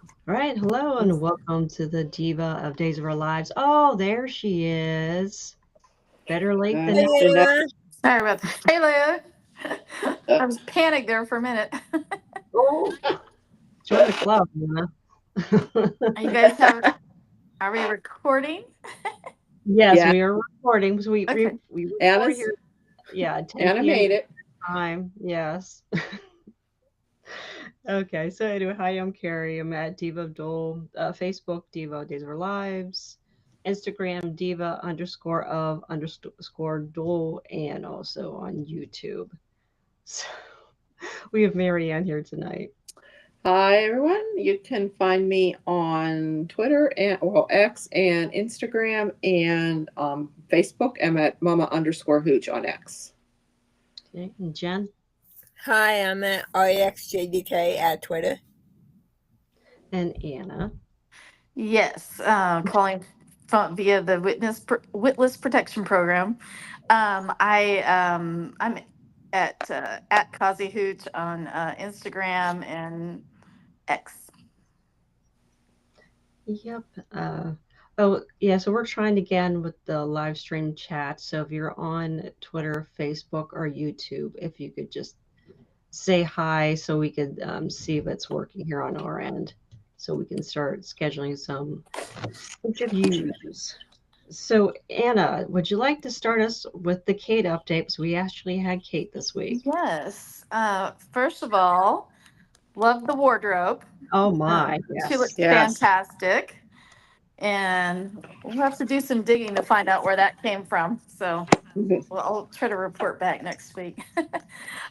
All right, hello and welcome to the Diva of Days of Our Lives. Oh, there she is. Better late than never. Hey, Good night. Anna. Sorry about that. Hey, Leah. I was panicked there for a minute. Oh, join the club, Anna. Are you guys have? Are we recording? Yes, Yeah, we are recording. So Okay. we record Anna's here. Yeah, 10 Anna p.m. made it. time. Yes. Okay. So anyway, hi, I'm Carrie. I'm at Diva of Dole, Facebook Diva of Days of Our Lives, Instagram Diva _of _Dole, and also on YouTube. So we have Marianne here tonight. Hi everyone. You can find me on Twitter and X and Instagram and Facebook. I'm at Mama_Hooch on X. Okay, and Jen Hi, I'm at REXJDK at Twitter. and Anna. Yes, calling from via the Witless Protection Program. I'm at Kazi Hooch on Instagram and X. Yep. Oh, yeah. So we're trying again with the live stream chat. So if you're on Twitter, Facebook, or YouTube, if you could just say hi so we could see if it's working here on our end, so we can start scheduling some interviews. So Anna, would you like to start us with the Kate update? Because we actually had Kate this week. Yes. First of all, love the wardrobe. Oh Uh, my, she yes. looks Yes. fantastic. And we'll have to do some digging to find out where that came from. So well, I'll try to report back next week.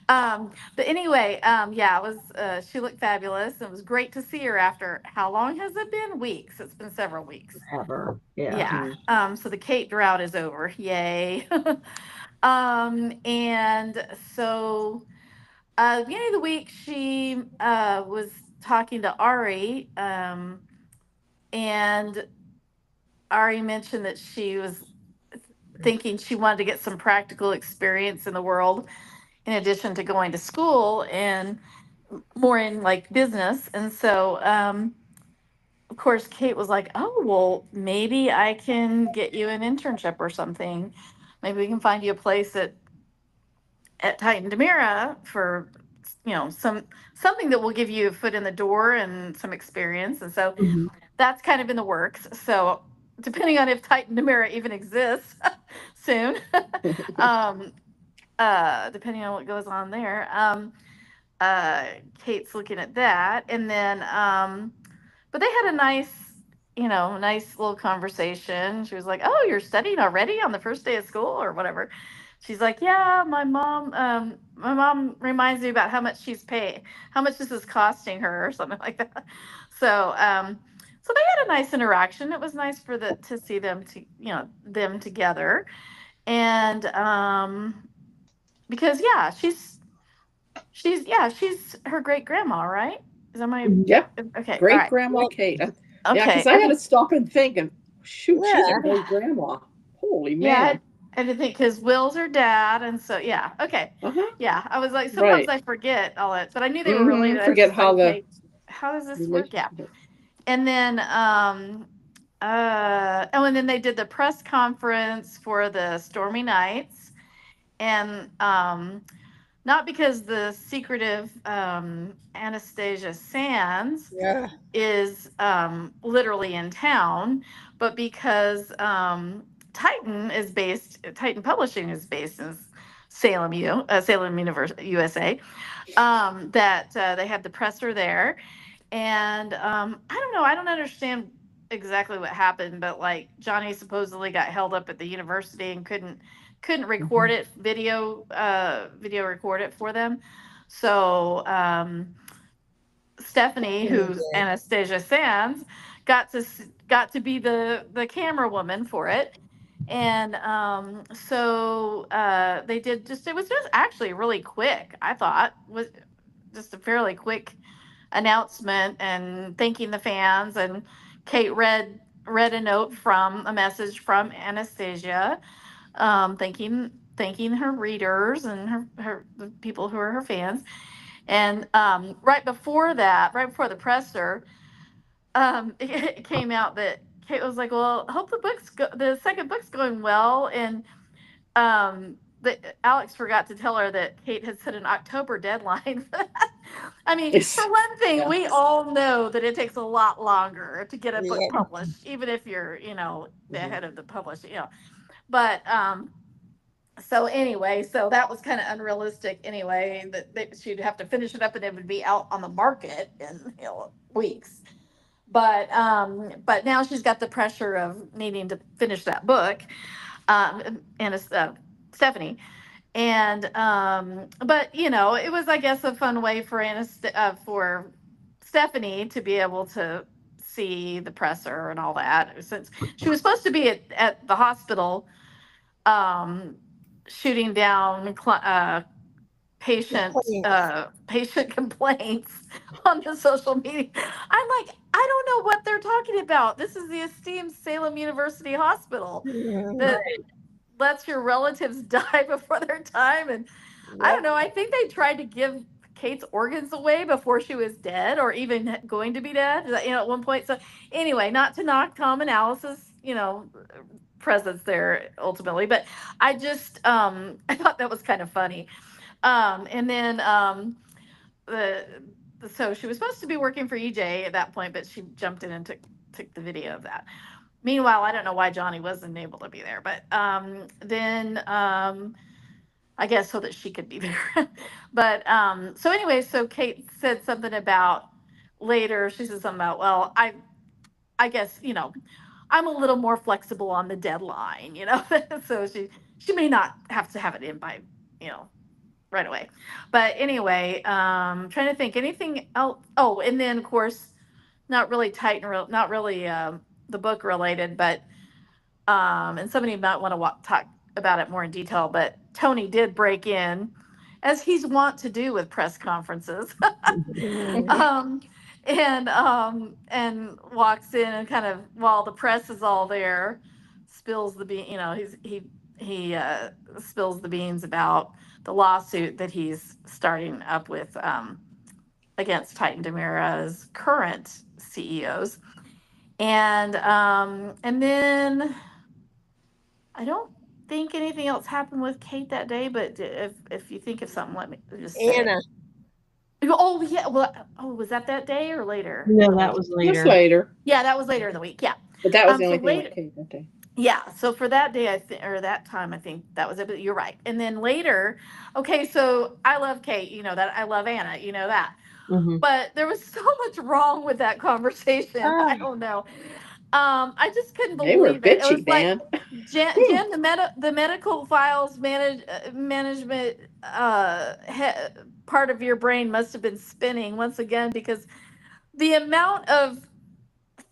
But anyway, yeah, it was. She looked fabulous. It was great to see her after how long has it been? Weeks. It's been several weeks. Ever. Yeah. Yeah. Mhm. So the Kate drought is over. Yay. And so the beginning of the week, she was talking to Ari, and Ari mentioned that she was thinking she wanted to get some practical experience in the world in addition to going to school and more in like business. And so, of course, Kate was like, "Oh, well, maybe I can get you an internship or something. Maybe we can find you a place at Titan Demira for something that will give you a foot in the door and some experience." And so Mhm. that's kind of in the works. So depending on if Titan Demira even exists soon, um, depending on what goes on there. Uh, Kate's looking at that, and then but they had a nice little conversation. She was like, "Oh, you're studying already on the first day of school or whatever." She's like, "Yeah, my mom reminds me about how much this is costing her or something like that." So, so they had a nice interaction. It was nice to see them together. And because yeah, she's her great grandma, right? Is that my Mhm. Yep. okay? All Great right. grandma Well, Kate. Yeah, because Okay. I had to stop and think and shoot, she's a yeah. great grandma. Holy Yeah, man. I didn't think because Will's her dad, and so yeah, okay, Uh-huh. yeah. I was like, sometimes Right. I forget all that, but I knew they were related. I was Forget just like, how the okay, how does this work? Yeah, relationship. and then and then they did the press conference for the Stormy Nights, and not because the secretive Anastasia Sands Yeah. is literally in town, but because Titan Publishing is based in Salem University, USA. That they had the presser there, and I don't know. I don't understand exactly what happened, but like Johnny supposedly got held up at the university and couldn't record Mhm. it video record it for them. So Stephanie, Stephanie who's did. Anastasia Sands, got to be the camera woman for it. And so they did just it was just actually really quick. I thought was just a fairly quick announcement and thanking the fans. And Kate read a message from Anastasia, thanking her readers and her the people who are her fans. And right before the presser, it came out that Kate was like, "Well, I hope the second book's going well," and Alex forgot to tell her that Kate had set an October deadline. I mean, It's, for one thing, yeah. we all know that it takes a lot longer to get a book Yeah. published, even if you're, the Mhm. head of the publishing. But so anyway, so that was kind of unrealistic anyway, that she'd have to finish it up and it would be out on the market in weeks. But now she's got the pressure of needing to finish that book, and Stephanie. And but it was, I guess, a fun way for for Stephanie to be able to see the presser and all that, since she was supposed to be at the hospital, um, shooting down patient complaints on the social media. I'm like, I don't know what they're talking about. This is the esteemed Salem University Hospital that lets your relatives die before their time. And I don't know. I think they tried to give Kate's organs away before she was dead, or even going to be dead, at one point. So anyway, not to knock Tom and Alice's, presence there ultimately, but I just, I thought that was kind of funny. And then the so she was supposed to be working for EJ at that point, but she jumped in and took the video of that. Meanwhile, I don't know why Johnny wasn't able to be there, but then I guess so that she could be there. But so anyway, so Kate said something about later. She said something about, well, I guess I'm a little more flexible on the deadline, so she may not have to have it in by right away. But anyway, trying to think anything else. Oh, and then of course, not really not really the book related, but and somebody might want to talk about it more in detail. But Tony did break in, as he's wont to do with press conferences, and walks in and kind of, while the press is all there, spills the bean. He spills the beans about the lawsuit that he's starting up with, against Titan DiMera's current CEOs. And then I don't think anything else happened with Kate that day, but if you think of something, let me just say. Anna. Oh yeah, well, was that day or later? No, that was Just later. later. Yeah, that was later in the week. Yeah, But that was the so only thing later- with Kate that day. yeah. So for that day, or that time, I think that was it. But you're right. And then later, okay. So I love Kate. You know that. I love Anna. You know that. Mhm. But there was so much wrong with that conversation. I don't know. I just couldn't They were believe it. It bitchy, was like man. Jen, the medical files management part of your brain must have been spinning once again, because the amount of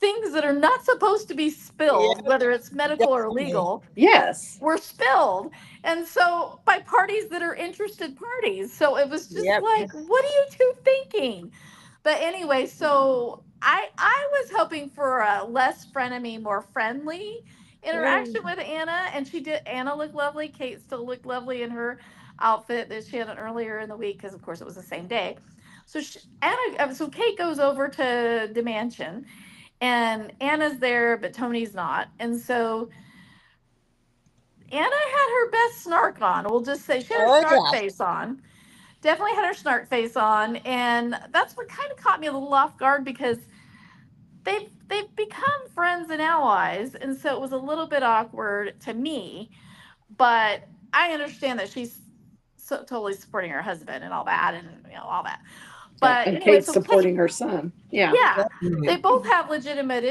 things that are not supposed to be spilled, whether it's medical or Definitely. legal, Yes. were spilled, and so by parties that are interested parties. So it was just Yep. like, what are you two thinking? But anyway, so I was hoping for a less frenemy, more friendly interaction with Anna, and Anna looked lovely. Kate still looked lovely in her outfit that she had on earlier in the week, because of course it was the same day. So so Kate goes over to the mansion, and Anna's there, but Tony's not, and so Anna had her best snark on. We'll just say she had her snark face on. Definitely had her snark face on, and that's what kind of caught me a little off guard, because they've become friends and allies, and so it was a little bit awkward to me. But I understand that she's totally supporting her husband and all that, and all that. But and anyway, Kate's so supporting her son. Yeah. yeah, Mhm. they both have legitimate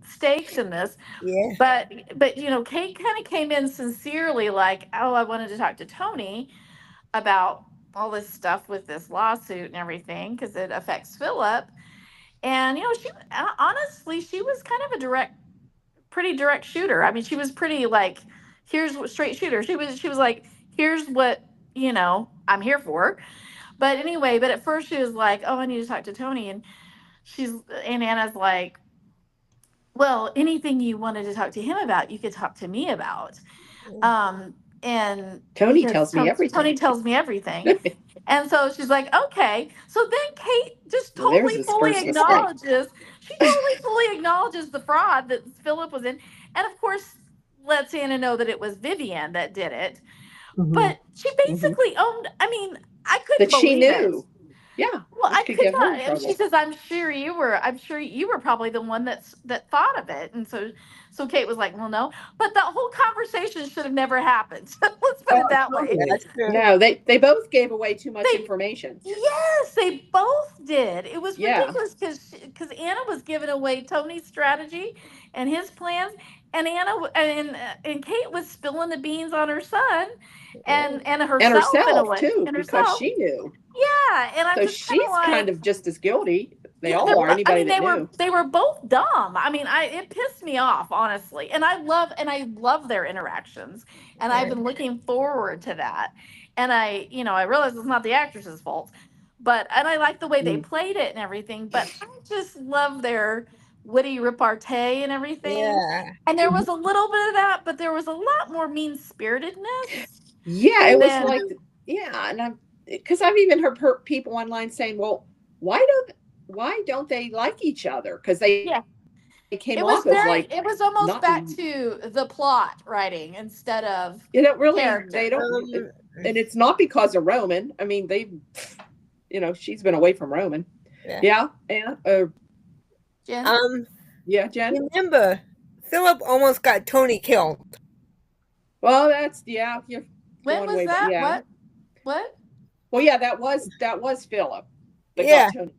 stakes in this. Yeah. But Kate kind of came in sincerely, like, oh, I wanted to talk to Tony about all this stuff with this lawsuit and everything, because it affects Philip. And she honestly, she was kind of a pretty direct shooter. I mean, she was pretty like, here's what straight shooter. She was like, here's what I'm here for. But anyway, but at first she was like, oh, I need to talk to Tony, and Anna's like, well, anything you wanted to talk to him about, you could talk to me about. and Tony because tells me everything. Tony tells me everything. And so she's like, okay. So then Kate just Well, there's totally his fully first mistake. acknowledges, she totally fully acknowledges the fraud that Philip was in. And of course, lets Anna know that it was Vivian that did it. Mhm. But she basically owned, I mean, I couldn't That she believe it. knew. Yeah. Well, which I could could get her not. in And trouble. she says, I'm sure you were probably the one that thought of it. And so Kate was like, well, no. But the whole conversation should have never happened. Let's put it that way. totally. That's true. No, they both gave away too much They- information. Yes, they both did. It was Yeah. ridiculous because Anna was giving away Tony's strategy and his plans, and and Kate was spilling the beans on her son and herself, And in a herself way, too, and because herself. she knew. Yeah, and I'm So just she's like, kind of just as guilty. They yeah, all they're are. bo- Anybody that knew. they were both dumb. I mean, it pissed me off, honestly. And I love their interactions, and I've been looking forward to that. And I realize it's not the actress's fault, and I like the way they played it and everything. But I just love their witty repartee and everything. Yeah. And there was a little bit of that, but there was a lot more mean spiritedness. Yeah, it was Then- like, yeah, and because I've even heard people online saying, "Well, why don't they like each other?" Because they came It was off as like, it was almost not- back to the plot writing instead of really character. they don't, and it's not because of Roman. I mean, she's been away from Roman. Yeah. Jen. Jen. Remember, Philip almost got Tony killed. Well, that's You're When going was way back. that? Yeah. What? Well, yeah, that was Philip. that Yeah. got Tony.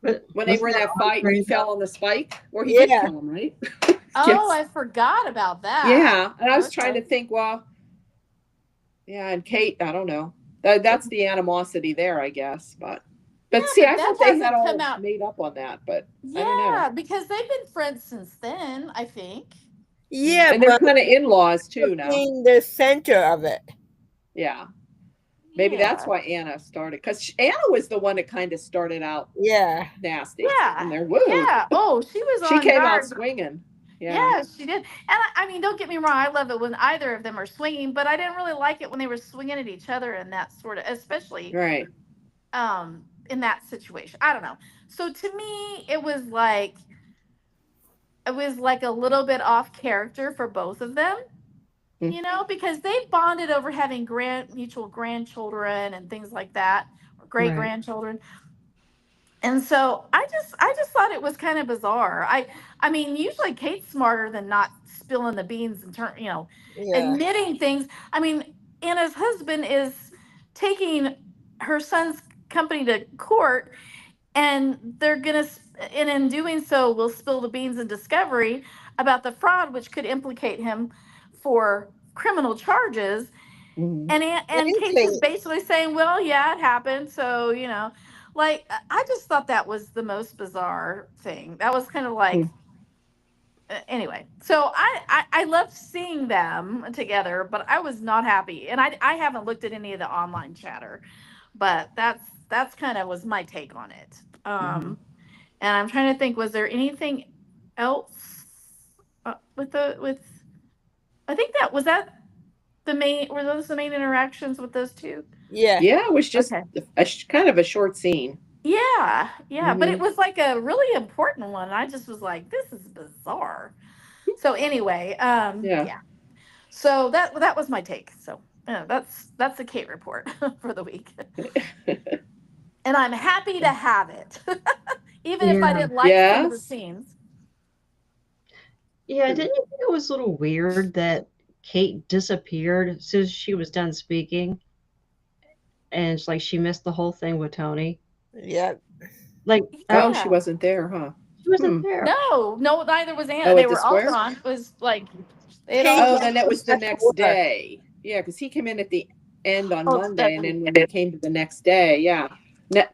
But When they were in that fight, and he Crazy. fell on the spike, where he did kill him, right? Oh, Yes. I forgot about that. Yeah, and I was Okay. trying to think. Well, yeah, and Kate, I don't know. That's the animosity there, I guess. But Yeah, see, but I that thought they had doesn't all come out- made up on that, but I don't Yeah, know. because they've been friends since then, I think. Yeah, And they're but kind of in-laws too now. being the center of it. Yeah, maybe that's Yeah. why Anna started, because Anna was the one that kind of started out Yeah. nasty. Yeah. and they're woo. Yeah. Oh, she was She on came guard. out swinging. Yeah, she did. And I mean, don't get me wrong, I love it when either of them are swinging, but I didn't really like it when they were swinging at each other in that sort of, especially Right. in that situation. I don't know. So to me, it was like a little bit off character for both of them. Mm. Because they bonded over having mutual grandchildren and things like that, or great grandchildren. And so I just thought it was kind of bizarre. I mean, usually Kate's smarter than not spilling the beans and admitting things. I mean, Anna's husband is taking her son's company to court, and they're gonna, and in doing so, will spill the beans in discovery about the fraud, which could implicate him for criminal charges. Mhm. And Kate's just basically saying, well, yeah, it happened. So, I just thought that was the most bizarre thing. That was kind of like, anyway. So I loved seeing them together, but I was not happy. And I haven't looked at any of the online chatter, but that's kind of was my take on it. And I'm trying to think, was there anything else I think was that were those the main interactions with those two? Yeah. Yeah, it was just Okay. kind of a short scene. Yeah, but it was like a really important one. I just was like, this is bizarre. So anyway, yeah. So that was my take. So that's the Kate report for the week. And I'm happy to have it, even if I didn't like some of the scenes. Yeah, didn't you think it was a little weird that Kate disappeared as soon as she was done speaking? And it's like she missed the whole thing with Tony. Yep. Like, Oh, she wasn't there, huh? she wasn't there. No, neither was Anna. Oh, They at the were all square? gone. It was like Oh, then that was the next day. Yeah, because he came in at the end on Monday, and then when they came to the next day,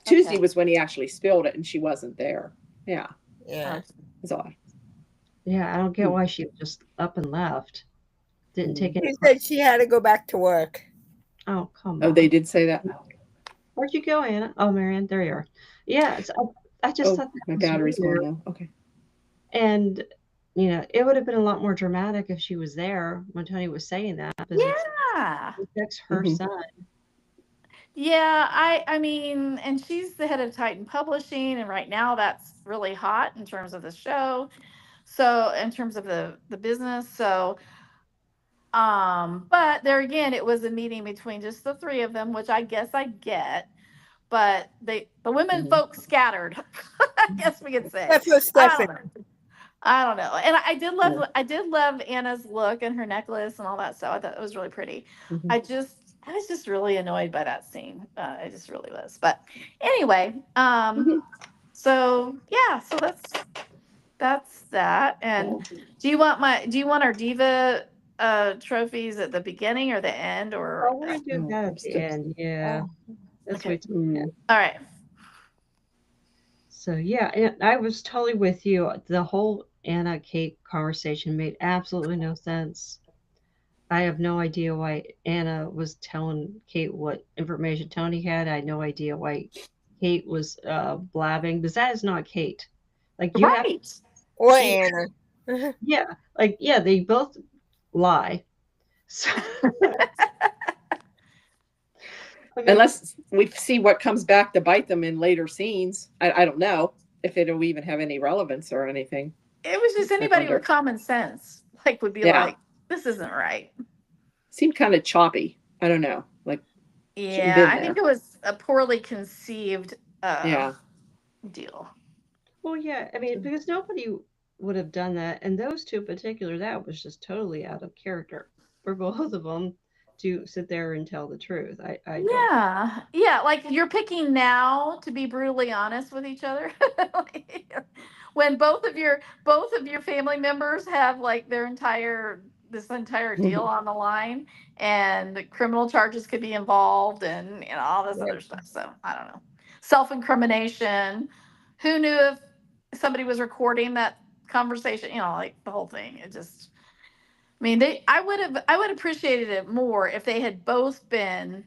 Tuesday was when he actually spilled it, and she wasn't there. Yeah, Yeah. it's odd. Yeah, I don't get why she just up and left. Didn't take She any. said she had to go back to work. Oh, come on. Oh, they did say that. Where'd you go, Anna? Oh, Marianne, there you are. Yeah, I just thought that My was battery's weird. going now. Okay. And it would have been a lot more dramatic if she was there when Tony was saying that. But Yeah, Yeah. protects her Mhm. son. Yeah, I mean, and she's the head of Titan Publishing, and right now that's really hot in terms of the show. So in terms of the business, so but there again, it was a meeting between just the three of them, which I guess I get. But the women Mhm. folks scattered. I guess we could say. That's what I don't Stephanie. know. I don't know. And Yeah. I did love Anna's look and her necklace and all that stuff. I thought it was really pretty. Mhm. I was just really annoyed by that scene. I just really was. But anyway, Mhm. so yeah, so that's that. And do you want our diva trophies at the beginning or the end or Oh, we're gonna do Oh, that I'm at the still. end. Yeah, that's okay. what. Mm. All right. So yeah, and I was totally with you. The whole Anna Kate conversation made absolutely no sense. I have no idea why Anna was telling Kate what information Tony had. I had no idea why Kate was blabbing because that is not Kate. Like you have, Right. Or you, Anna. yeah, like yeah, they both lie. So I mean, Unless we see what comes back to bite them in later scenes. I don't know if it'll even have any relevance or anything. It was just I anybody with wonder. common sense like would be Yeah. like, this isn't right. Seemed kind of choppy. I don't know. Like, shouldn't have Yeah, been I think there. it was a poorly conceived Yeah. deal. well, yeah, I mean, because nobody would have done that, and those two in particular, that was just totally out of character for both of them to sit there and tell the truth. I don't. Yeah, yeah, like you're picking now to be brutally honest with each other. When both of your family members have like this entire deal on the line, and the criminal charges could be involved, and all this other stuff. So I don't know, self-incrimination. Who knew if somebody was recording that conversation? Like the whole thing. It just, I mean, I would appreciated it more if they had both been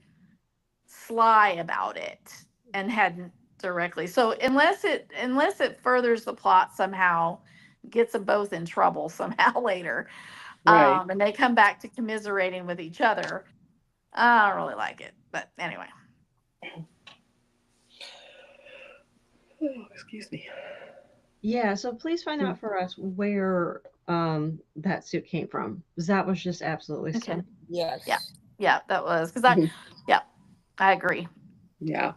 sly about it and hadn't directly. So unless it furthers the plot somehow, gets them both in trouble somehow later, Right. and they come back to commiserating with each other, I don't really like it. But anyway, Oh, excuse me. Yeah, so please find out for us where that suit came from. 'Cause that was just absolutely okay, stunning. Yes. yeah, that was because I agree. Yeah.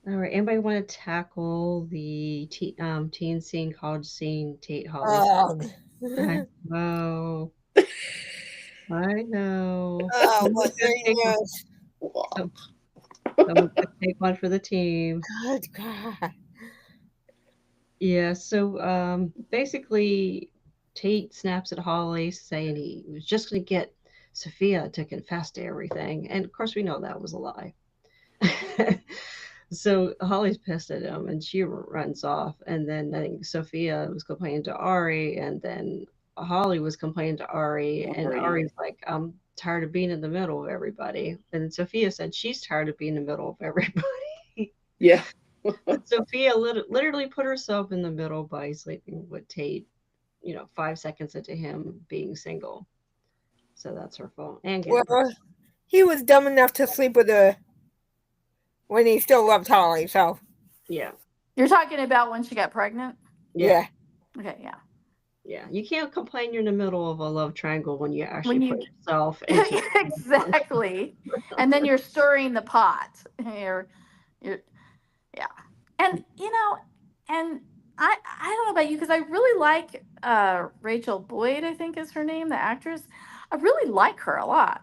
All right, anybody want to tackle the teen scene, college scene, Tate Holly? I know. I know. Well, Someone's gonna take one. yes. Some, someone's gonna take one for the team. Good God. Yeah, so basically Tate snaps at Holly saying he was just gonna get Sophia to confess to everything. And of course we know that was a lie. So Holly's pissed at him and she runs off. And then I think Sophia was complaining to Ari, and then Holly was complaining to Ari, and Ari. Ari's like, I'm tired of being in the middle of everybody. And Sophia said she's tired of being in the middle of everybody. Yeah. But Sophia literally put herself in the middle by sleeping with Tate, 5 seconds into him being single. So that's her fault. And getting Well, he was dumb enough to sleep with her when he still loved Holly, so yeah. You're talking about when she got pregnant? yeah. Okay, yeah. Yeah, you can't complain you're in the middle of a love triangle when you actually When you put yourself into it. exactly, and then you're stirring the pot. You're yeah, and and I don't know about you because I really like Rachel Boyd, I think is her name, the actress. I really like her a lot.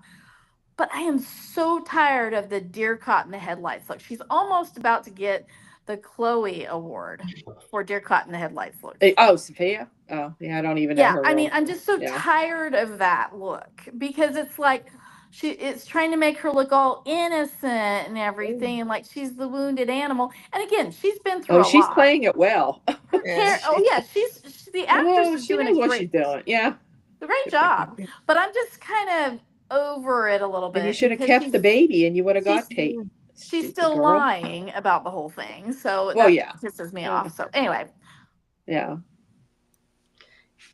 But I am so tired of the deer caught in the headlights look. She's almost about to get the Chloe Award for deer caught in the headlights look. Oh, Sophia. Oh, yeah. I don't even know Yeah, her. I real- mean, I'm just so Yeah. tired of that look because it's like it's trying to make her look all innocent and everything, and like she's the wounded animal. And again, she's been through Oh, a she's lot. playing it well. Yeah. Oh yeah, the actress Oh, is she doing knows a what great, she's doing. Yeah. great job. But I'm just kind of over it a little bit. And you should have because kept the baby, and you would have got she's- Tate. she's Stupid still girl. lying about the whole thing, so Well, that yeah. pisses me Yeah. off. So anyway, Yeah.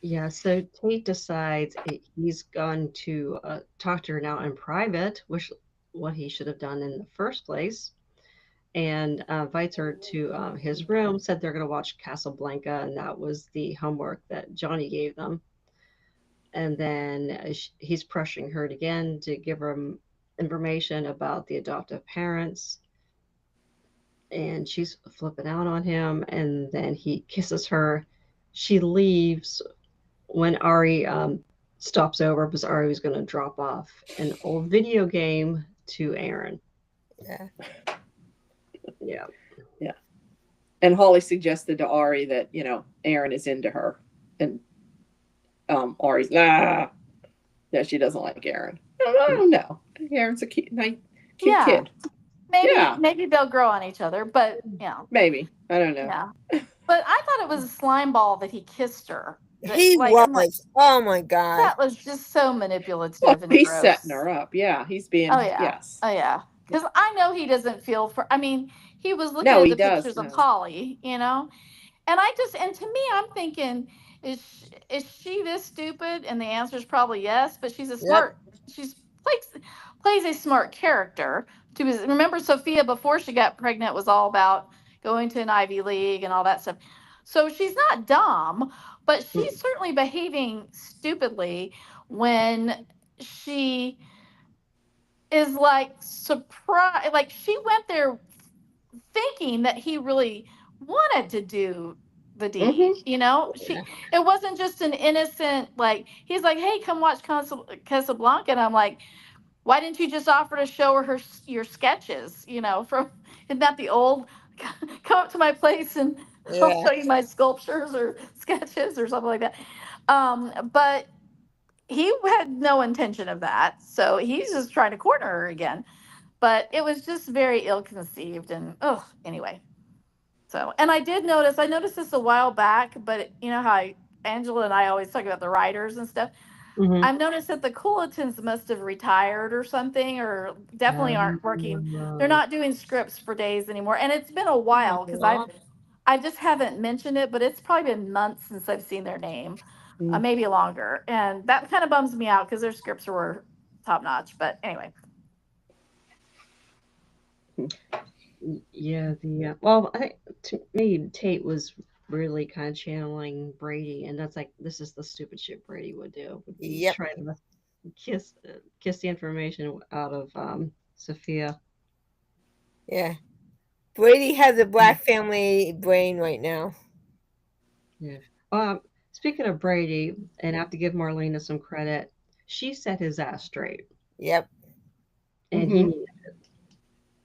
Yeah, so Tate decides he's going to talk to her now in private, which what he should have done in the first place, and invites her to his room. Said they're going to watch Casablanca, and that was the homework that Johnny gave them. And then he's pressuring her again to give her information about the adoptive parents, and she's flipping out on him. And then he kisses her. She leaves when Ari stops over because Ari was going to drop off an old video game to Aaron. Yeah. Yeah. Yeah. And Holly suggested to Ari that, Aaron is into her. And Ari's, yeah, she doesn't like Aaron. I don't know. Aaron's a cute Yeah. kid. Maybe they'll grow on each other, but Maybe. I don't know. yeah. But I thought it was a slime ball that he kissed her. He Like, was. I'm like, Oh my God. that was just so manipulative Well, and he's gross. setting her up. Yeah, he's being. Oh yeah. Yes. Oh yeah. Because I know he doesn't feel for. I mean, he was looking No, at he the does, pictures no. of Holly, and to me, I'm thinking, is she this stupid? And the answer is probably yes. But she's a smart. She's plays a smart character. Remember, Sophia before she got pregnant was all about going to an Ivy League and all that stuff. So she's not dumb, but she's certainly behaving stupidly when she is like surprised. Like she went there thinking that he really wanted to do the deed. It wasn't just an innocent, like, he's like, hey, come watch Casablanca. And I'm like, why didn't you just offer to show her your sketches? From, isn't that the old, come up to my place and I'll show you my sculptures or sketches or something like that. But he had no intention of that. So he's just trying to corner her again. But it was just very ill-conceived and, anyway. So, and I noticed this a while back, but you know how Angela and I always talk about the writers and stuff. Mhm. I've noticed that the Coolitons must have retired or something, or definitely aren't working. They're not doing scripts for days anymore. And it's been a while because I just haven't mentioned it, but it's probably been months since I've seen their name, maybe longer. And that kind of bums me out because their scripts were top notch. But anyway. Yeah, well, to me, Tate was really kind of channeling Brady, and that's like, this is the stupid shit Brady would do. Would Yep. try to kiss the information out of Sophia. Yeah. Brady has a black family brain right now. Yeah. Speaking of Brady, and I have to give Marlena some credit, she set his ass straight. Yep. And he needed it.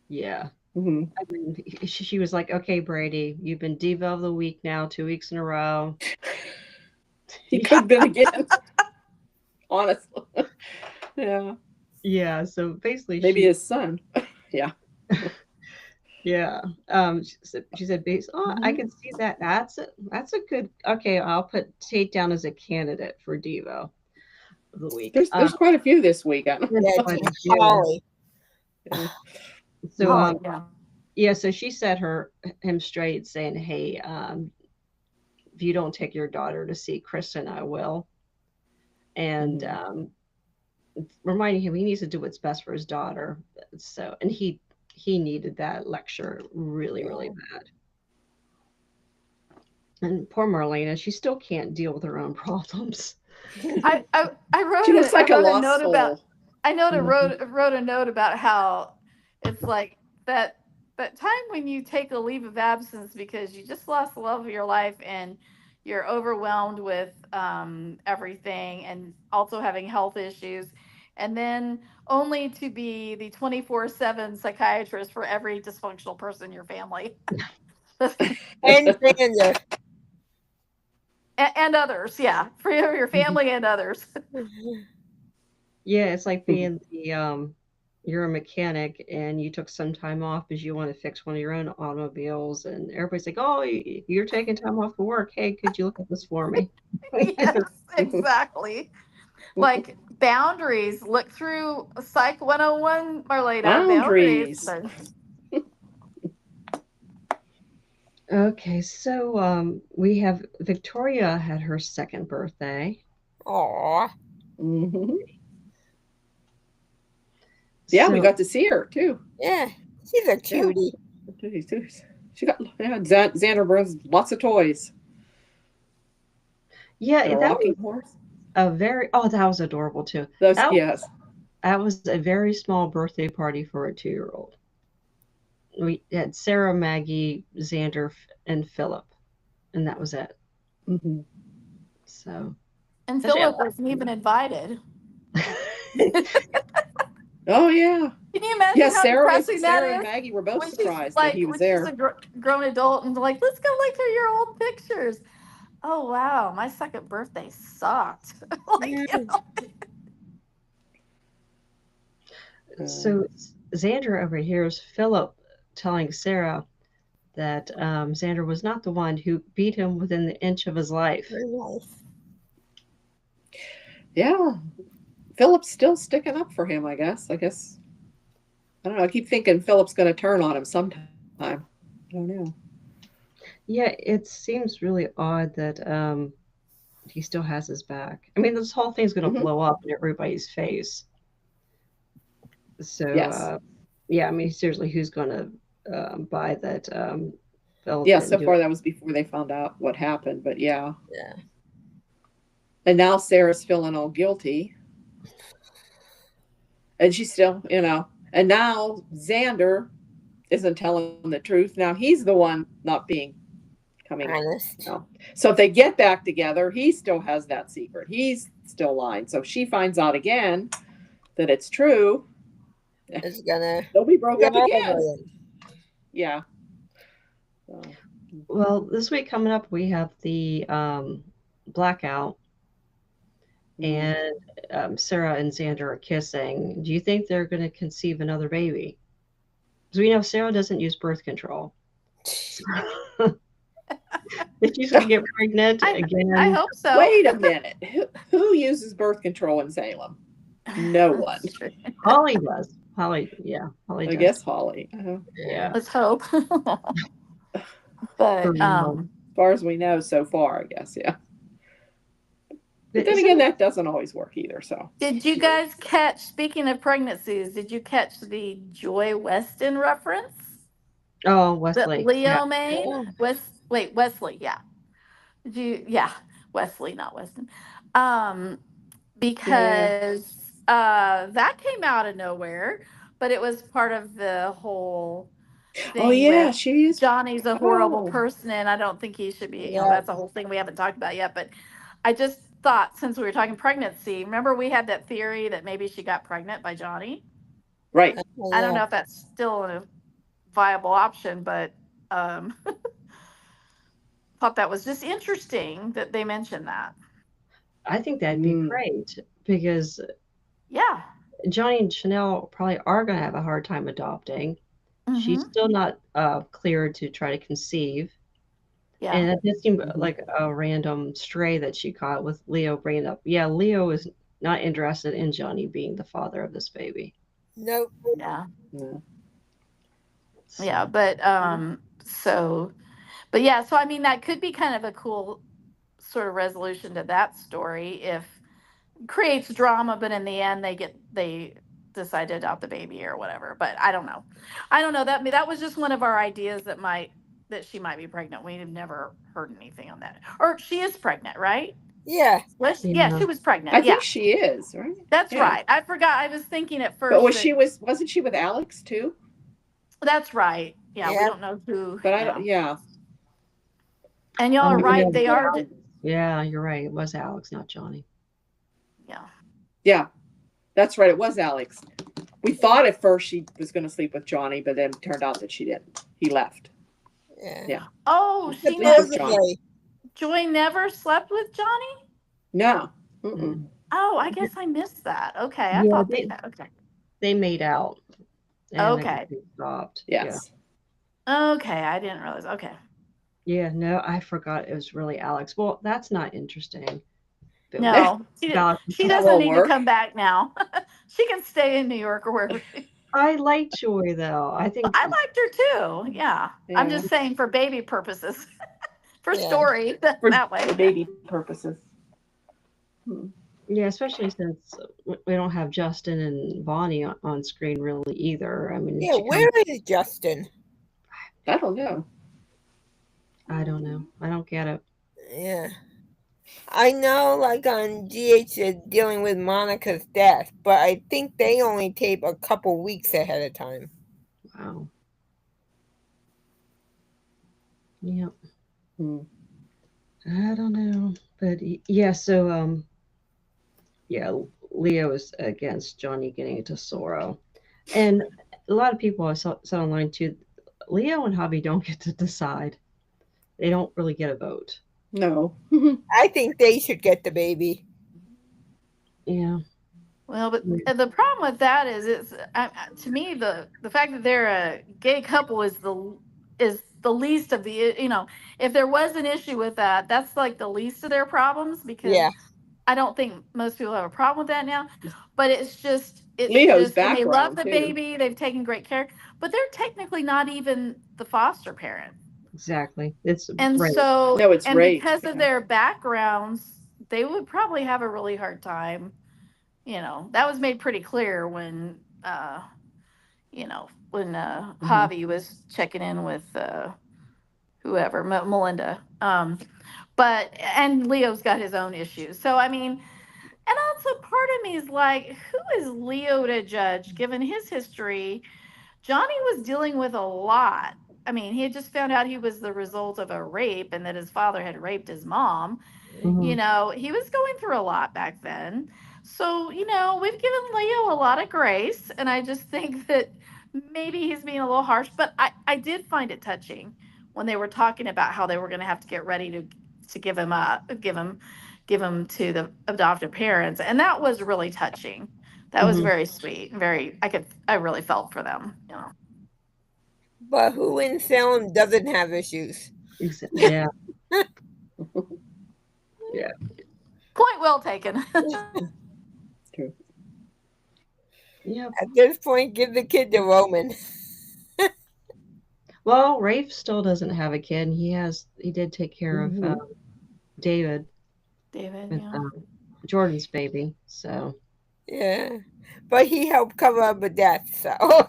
Yeah. Mm-hmm. I mean, she was like, okay, Brady, you've been Diva of the Week now 2 weeks in a row. He could have been again. Honestly. Yeah. Yeah. So basically, maybe his son. Yeah. Yeah. She said, I can see that. That's a good. Okay, I'll put Tate down as a candidate for Diva of the Week. There's quite a few this week. Holly. So yeah, so she set him straight, saying, hey, if you don't take your daughter to see Kristen, I will. And reminding him he needs to do what's best for his daughter. So, and he needed that lecture really, really bad. And poor Marlena, she still can't deal with her own problems. I wrote she looks like a lost note soul. about. I wrote a note about how it's like that time when you take a leave of absence because you just lost the love of your life and you're overwhelmed with everything and also having health issues, and then only to be the 24/7 psychiatrist for every dysfunctional person in your family. And Xander. And others, yeah, for your family and others. Yeah, it's like being you're a mechanic and you took some time off because you want to fix one of your own automobiles, and everybody's like, oh, you're taking time off for work. Hey, could you look at this for me? Yes, exactly. Like boundaries. Look through Psych 101, Marlena. Boundaries. Okay, so we have Victoria had her second birthday. Aw. Hmm. Yeah, we So got to see her too. Yeah. She's a cutie. She got Xander brings lots of toys. yeah, And a that rocking was horse. that was adorable too. Those, That yes. that was a very small birthday party for a 2-year-old. We had Sarah, Maggie, Xander, and Philip, and that was it. Hmm. So, And Actually, Philip wasn't even invited. Oh yeah. Can you imagine Yeah, how Sarah depressing that and is? Maggie were both When she's surprised that he was when she's a there. grown adult and like, let's go look through your old pictures. Oh wow, my second birthday sucked. Like, Yeah. you know, so Xander over here is Philip telling Sarah that Xander was not the one who beat him within the inch of his life. Very nice. Yeah. Philip's still sticking up for him, I guess. I don't know. I keep thinking Philip's going to turn on him sometime. I don't know. Yeah, it seems really odd that he still has his back. I mean, this whole thing's going to Hmm. blow up in everybody's face. So, Yes. yeah, I mean, seriously, who's going to buy that Philip Yeah, didn't so do far it? that was before they found out what happened, but yeah. Yeah. And now Sarah's feeling all guilty. And she's still, and now Xander isn't telling the truth. Now he's the one not being coming. Honest. So if they get back together, he still has that secret. He's still lying. So if she finds out again that it's true, It's gonna they'll be broke be up all again. over it. Yeah. So, Well, this week coming up, we have the blackout, and Sarah and Xander are kissing. Do you think they're going to conceive another baby? Because we know Sarah doesn't use birth control. If she's going to get pregnant I again, hope so. wait a minute. Who uses birth control in Salem? No one. Holly does. Holly I does. guess Holly. Yeah. Let's hope. For But real. As far as we know so far, I guess, yeah. But then Isn't again, it- that doesn't always work either. So did you guys catch, speaking of pregnancies, did you catch the Joy Weston reference Oh, that Wesley. Leo Yeah. made? Yeah. Wesley, yeah. Did you, yeah, Wesley, not Weston. Because that came out of nowhere, but it was part of the whole thing oh yeah, with she is. Johnny's a horrible Oh. person and I don't think he should be, Yeah. that's a whole thing we haven't talked about yet. But I just thought, since we were talking pregnancy, remember we had that theory that maybe she got pregnant by Johnny? Right. I don't know if that's still a viable option, but thought that was just interesting that they mentioned that. I think that'd be great because Yeah. Johnny and Chanel probably are going to have a hard time adopting. She's Mhm. still not cleared to try to conceive. Yeah. And it did seem like a random stray that she caught with Leo bringing up. Yeah, Leo is not interested in Johnny being the father of this baby. Nope. Yeah. Yeah. Yeah, but so I mean that could be kind of a cool sort of resolution to that story if creates drama, but in the end they decide to adopt the baby or whatever. But I don't know. That was just one of our ideas that she might be pregnant. We've never heard anything on that. Or she is pregnant, right? Yeah. Yeah, she was pregnant. I think she is, right? That's Yeah. right. I forgot. I was thinking at first. But wasn't she with Alex too? That's right. Yeah, we Yeah. don't know who. But I don't. Yeah. And y'all are right. They are. Yeah, you're right. It was Alex, not Johnny. Yeah. Yeah. That's right. It was Alex. We thought at first she was going to sleep with Johnny, but then it turned out that she didn't. He left. Yeah. Yeah. Oh, she Sleep never. with Johnny. Joy never slept with Johnny. No. Mm-mm. Oh, I guess I missed that. Okay, I Yeah, thought they. Okay. They made out. And I Okay. guess they stopped. Yes. Okay, I didn't realize. Okay. Yeah, no, I forgot it was really Alex. Well, that's not interesting. But No, she That doesn't won't need work. to come back now. She can stay in New York or wherever. I like Joy though. I think I liked her too. Yeah. I'm Yeah. just saying for baby purposes, for Yeah. story For, that way. for baby purposes. yeah, especially since we don't have Justin and Bonnie on screen really either. I mean, Yeah, she where kinda, is Justin? I don't know. I don't know. I don't get it. Yeah. I know, like on GH, they're dealing with Monica's death, but I think they only tape a couple weeks ahead of time. Wow. Yep. Hmm. I don't know, but yeah. So yeah, Leo is against Johnny getting into Sorrow, and a lot of people I saw online too. Leo and Hobby don't get to decide. They don't really get a vote. No. I think they should get the baby. Yeah. Well, but the problem with that is, to me the fact that they're a gay couple is the least of the, if there was an issue with that, that's like the least of their problems, because Yeah. I don't think most people have a problem with that now. But it's Leo's just, and they love background the too. baby, they've taken great care, but they're technically not even the foster parent. Exactly. It's And right. so, No, it's and rape. because of Yeah. their backgrounds, they would probably have a really hard time. That was made pretty clear when, Javi was checking in with whoever, Melinda. And Leo's got his own issues. So, I mean, and also part of me is like, who is Leo to judge given his history? Johnny was dealing with a lot. I mean, he had just found out he was the result of a rape and that his father had raped his mom. Mhm. He was going through a lot back then. So, we've given Leo a lot of grace. And I just think that maybe he's being a little harsh. But I did find it touching when they were talking about how they were going to have to get ready to give him up, give him to the adoptive parents. And that was really touching. That was Mhm. very sweet. I really felt for them. But who in Salem doesn't have issues? Yeah. Yeah. Point well taken. True. Yep. At this point, give the kid to Roman. Well, Rafe still doesn't have a kid. He did take care of David David, with yeah. Jordan's baby. So Yeah. But he helped cover up a death, so.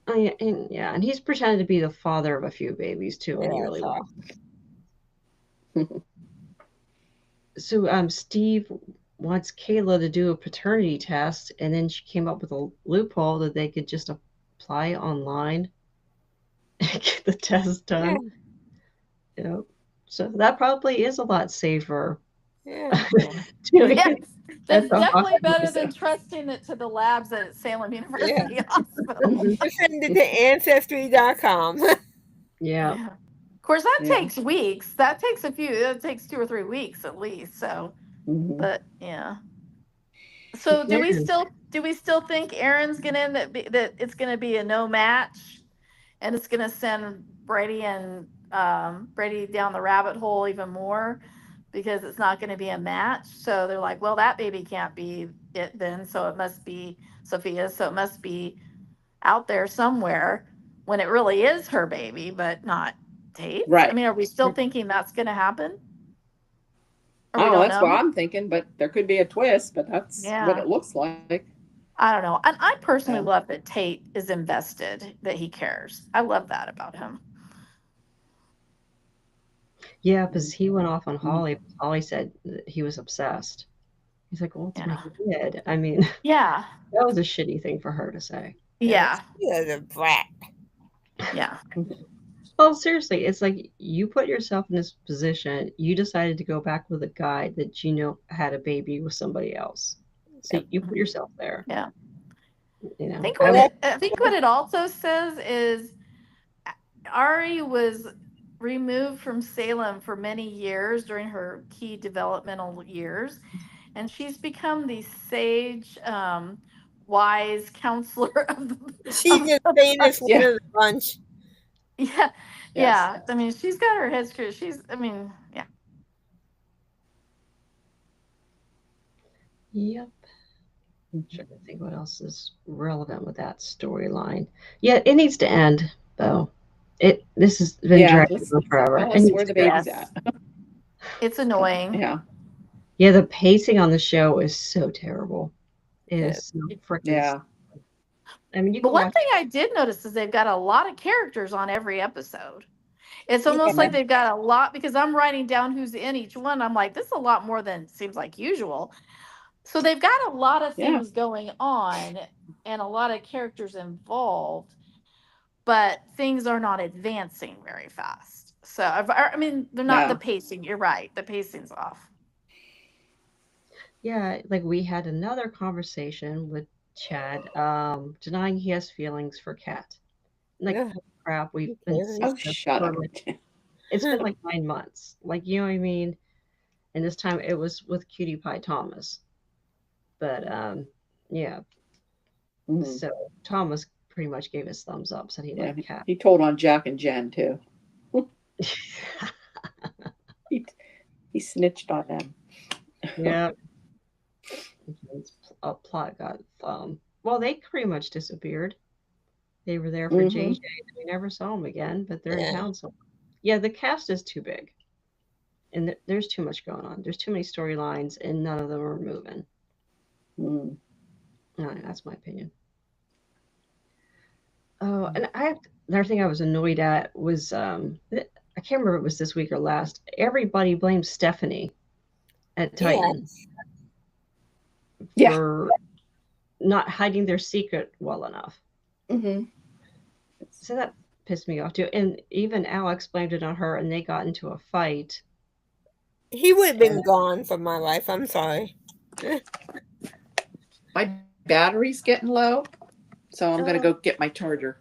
and he's pretended to be the father of a few babies too, and he Yeah, really so. was. So Steve wants Kayla to do a paternity test, and then she came up with a loophole that they could just apply online and get the test Yeah. done. Yep. So that probably is a lot safer. Yeah. doing Yes, it that's at the definitely better hospital. than trusting it to the labs at Salem Yeah. University Hospital. Just send it to Ancestry.com. Yeah. Yeah. Of course, that Yeah. takes weeks. That takes 2 or 3 weeks at least. So, Mhm. but yeah. So do we Aaron. still think Aaron's gonna end that it's gonna be a no match, and it's gonna send Brady and Brady down the rabbit hole even more, because it's not going to be a match. So they're like, well, that baby can't be it then, so it must be Sophia. So it must be out there somewhere when it really is her baby, but not Tate's. I Right. mean, are we still thinking that's going to happen? Or we Oh, don't that's what know? I'm thinking, but there could be a twist, but that's what Yeah. it looks like. I don't know. And I personally Yeah. love that Tate is invested, that he cares. I love that about him. Yeah, because he went off on Holly. Holly said that he was obsessed. He's like, well, it's my kid. I mean, Yeah. that was a shitty thing for her to say. Yeah. Yeah, the brat. Yeah. Well, seriously, it's like you put yourself in this position. You decided to go back with a guy that you know had a baby with somebody else. So you put yourself there. Yeah. You know, I think what it also says is Ari was removed from Salem for many years during her key developmental years, and she's become the sage, wise counselor of She's the sanest one of the bunch. yeah, Yes. yeah. I mean, she's got her head screwed. Yeah. Yep. Trying to think what else is relevant with that storyline. Yeah, it needs to end though. This has been Yeah, dragging on forever. tell It us needs where to the go. baby's Yes. at. It's annoying. Yeah. Yeah, the pacing on the show is so terrible. It is so freaking. Yeah. I mean, you But can one watch. thing I did notice is they've got a lot of characters on every episode. It's almost Yeah. like they've got a lot because I'm writing down who's in each one. I'm like, this is a lot more than seems like usual. So they've got a lot of Yeah. things going on and a lot of characters involved, but things are not advancing very fast. So I mean, they're not No. the pacing. You're right. The pacing's off. Yeah, like we had another conversation with Chad, denying he has feelings for Kat. Like, Yeah. holy crap, we've been cares? saying Oh, this shut for up. like, it's been like 9 months. Like, you know what I mean? And this time it was with Cutie Pie Thomas. But yeah. Mhm. So Thomas pretty much gave his thumbs up, said he Yeah, liked Kat. he told on Jack and Jen too. He snitched on them. Yeah. A plot got well, they pretty much disappeared. They were there for Mhm. JJ. We never saw them again, but they're in Yeah. town somewhere. Yeah, the cast is too big. And there's too much going on. There's too many storylines and none of them are moving. Mm. That's my opinion. Oh, and another thing I was annoyed at was I can't remember if it was this week or last. Everybody blames Stephanie at Titan Yeah. for not hiding their secret well enough. Mm-hmm. So that pissed me off too. And even Alex blamed it on her, and they got into a fight. He would have been gone from my life. I'm sorry. My battery's getting low, so I'm gonna go get my charger.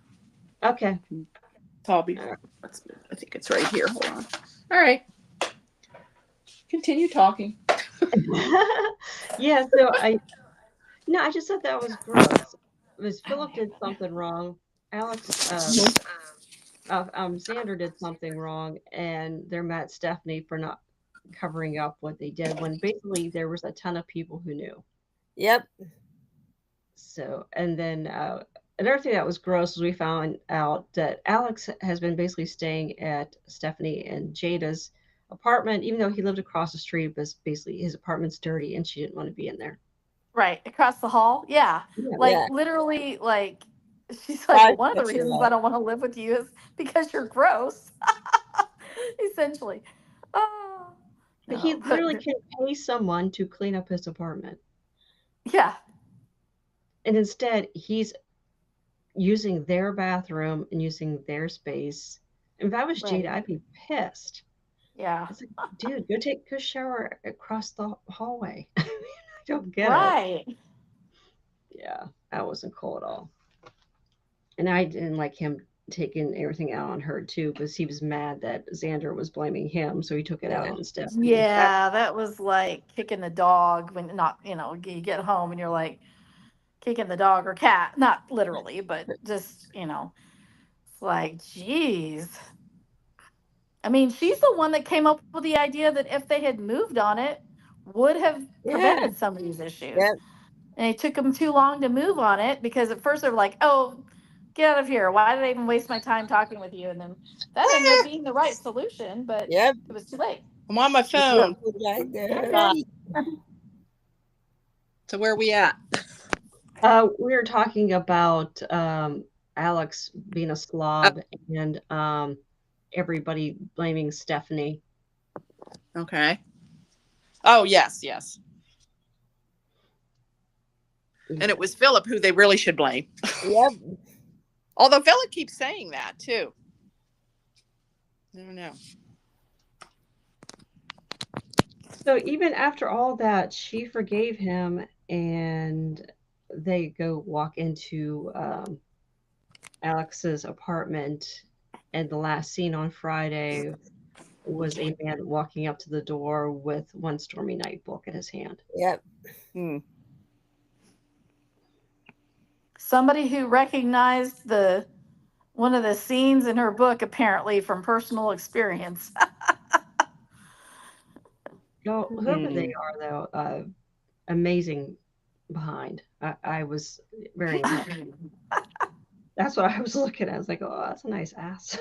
Okay. So I'll be. I think it's right here. Hold on. All right. Continue talking. Yeah. So I just thought that was gross. It was Philip did something wrong. Alex, Xander did something wrong, and they're mad at Stephanie for not covering up what they did when basically there was a ton of people who knew. Yep. So, and then another thing that was gross was we found out that Alex has been basically staying at Stephanie and Jada's apartment, even though he lived across the street, but basically his apartment's dirty and she didn't want to be in there. Right. Across the hall. Yeah. Like Yeah. literally, like she's Why like, one of the would you reasons not? I don't want to live with you is because you're gross. Essentially. Oh. But he No, but- literally can pay someone to clean up his apartment. yeah. And instead, he's using their bathroom and using their space. If I was Right. Jada, I'd be pissed. Yeah. It's like, dude, go take a shower across the hallway. I don't get it. Right. Yeah, that wasn't cool at all. And I didn't like him taking everything out on her too, because he was mad that Xander was blaming him, so he took it out on Stephanie. Yeah, that was like kicking the dog when not, you get home and you're like kicking the dog or cat, not literally, but just, it's like, geez. I mean, she's the one that came up with the idea that if they had moved on it, would have prevented some of these issues. Yep. And it took them too long to move on it because at first they were like, oh, get out of here. Why did I even waste my time talking with you? And then that ended up being the right solution, but Yep. it was too late. I'm on my phone. Right there. Okay. So where are we at? We were talking about Alex being a slob and everybody blaming Stephanie. Okay. Oh, yes. And it was Philip who they really should blame. Yep. Although Philip keeps saying that too. I don't know. So even after all that, she forgave him, and they go walk into Alex's apartment. And the last scene on Friday was a man walking up to the door with One Stormy Night book in his hand. Yep. Somebody who recognized one of the scenes in her book, apparently from personal experience. No, whoever they are, though, amazing behind. I was very impressed. That's what I was looking at. I was like, oh, that's a nice ass.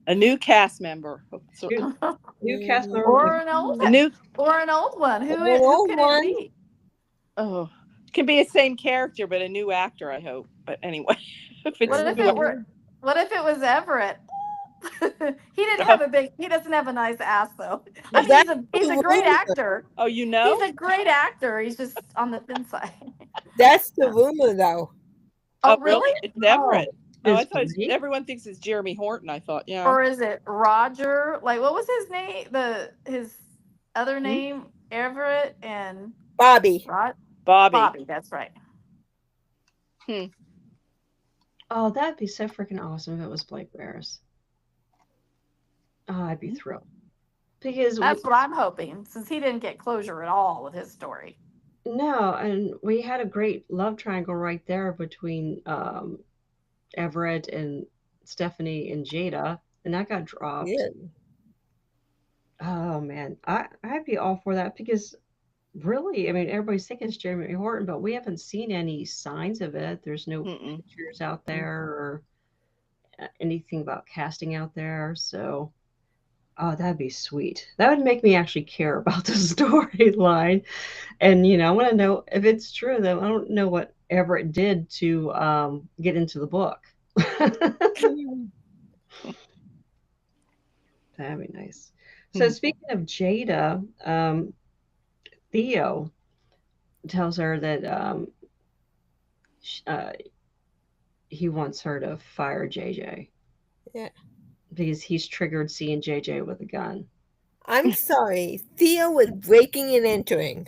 A new cast member. So, New cast member. or an old a new one. Who An old can one. it be? oh can be the same character, but a new actor, I hope. But anyway, if it's What if new, it was Everett? He doesn't have a nice ass though. I mean, That's he's a the great rumor. actor. oh, you know? He's a great actor. He's just on the thin side. That's the rumor, though. Oh, really? It's Everett. Oh, I Is thought great. everyone thinks it's Jeremy Horton. I thought, yeah. Or is it Roger? Like, what was his name? His other name, Everett and Bobby. Bobby. Bobby. That's right. Oh, that'd be so freaking awesome if it was Blake Barris. Oh, I'd be thrilled. Because That's what I'm hoping, since he didn't get closure at all with his story. no, and we had a great love triangle right there between Everett and Stephanie and Jada, and that got dropped. Yeah. Oh man, I'd be all for that because really, I mean, everybody's thinking it's Jeremy Horton, but we haven't seen any signs of it. There's no Mm-mm. pictures out there or anything about casting out there. So, oh, that'd be sweet. That would make me actually care about the storyline. And, I want to know if it's true, though. I don't know what Everett did to get into the book. That'd be nice. So, speaking of Jada, Theo tells her that he wants her to fire JJ. Yeah. Because he's triggered seeing JJ with a gun. I'm sorry. Theo was breaking and entering.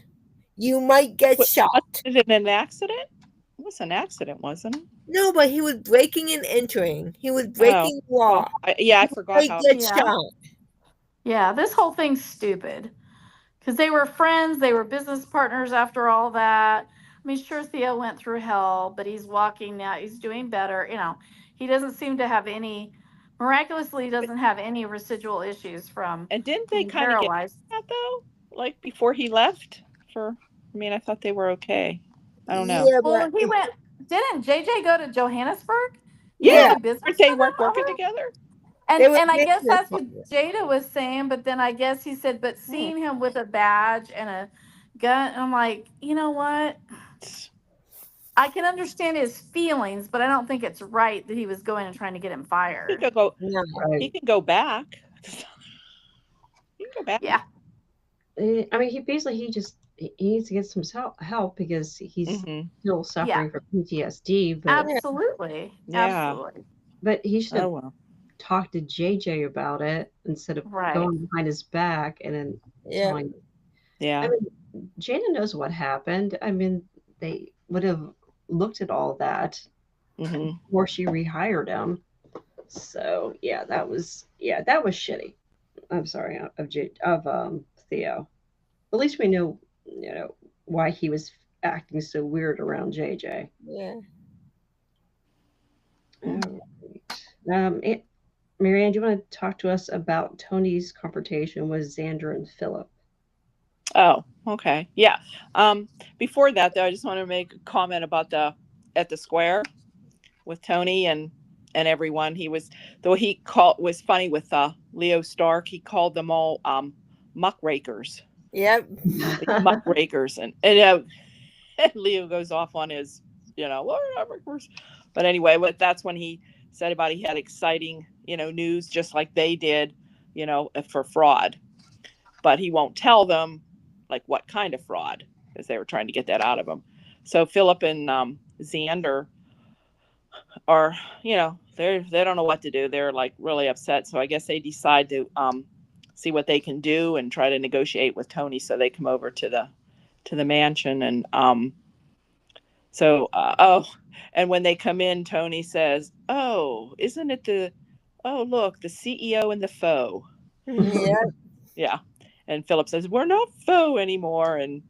You might get shot. Was it an accident? It was an accident, wasn't it? No, but he was breaking and entering. He was breaking law. I forgot He how. might get shot. Yeah, this whole thing's stupid. Because they were friends, they were business partners after all that. I mean, sure, Theo went through hell, but he's walking now. He's doing better. He doesn't seem to have miraculously doesn't have any residual issues from And didn't they being kind of get paralyzed. that though? Like before he left? I thought they were okay. I don't know. Yeah, Well, but didn't JJ go to Johannesburg? Yeah, Business they with weren't him working over? together. They were And I guess business that's what Jada was saying, but then I guess he said, but seeing him with a badge and a gun, and I'm like, you know what? I can understand his feelings, but I don't think it's right that he was going and trying to get him He fired. could go. no. He can go back. He can go back. Yeah. I mean, he needs to get some help because he's still suffering from PTSD. But Absolutely. Yeah. Absolutely. but he should have Oh well. talked to JJ about it instead of Right. going behind his back and then Yeah. telling. Yeah. I mean, Jada knows what happened. I mean, they would have looked at all that before she rehired him. So yeah, that was shitty. I'm sorry of Theo. At least we know why he was acting so weird around JJ. Yeah. All right. Marianne, do you want to talk to us about Tony's confrontation with Xander and Philip? Oh, okay. Yeah. Before that though, I just want to make a comment about at the square with Tony and everyone. Was funny with Leo Stark. He called them all muckrakers. Yep. Muckrakers and Leo goes off on his muckrakers. But anyway, that's when he said about he had exciting news just like they did for fraud, but he won't tell them like what kind of fraud, because they were trying to get that out of him. So Philip and Xander are they don't know what to do. They're like really upset. So I guess they decide to see what they can do and try to negotiate with Tony so they come over to the mansion. And and when they come in, Tony says, "Oh, isn't it look, the CEO and the foe." Yeah. Yeah. And Philip says, "We're not foe anymore." And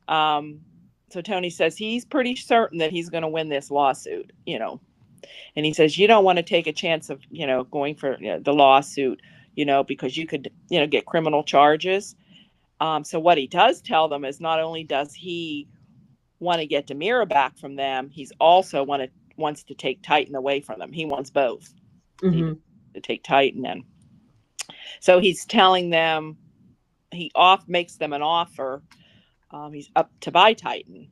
so Tony says he's pretty certain that he's going to win this lawsuit, and he says, "You don't want to take a chance of, going for the lawsuit, because you could, get criminal charges." So what he does tell them is not only does he want to get Demira back from them, he's also wants to take Titan away from them. He wants both. Hmm. To take Titan in. So he's telling them, he makes them an offer. He's up to buy Titan.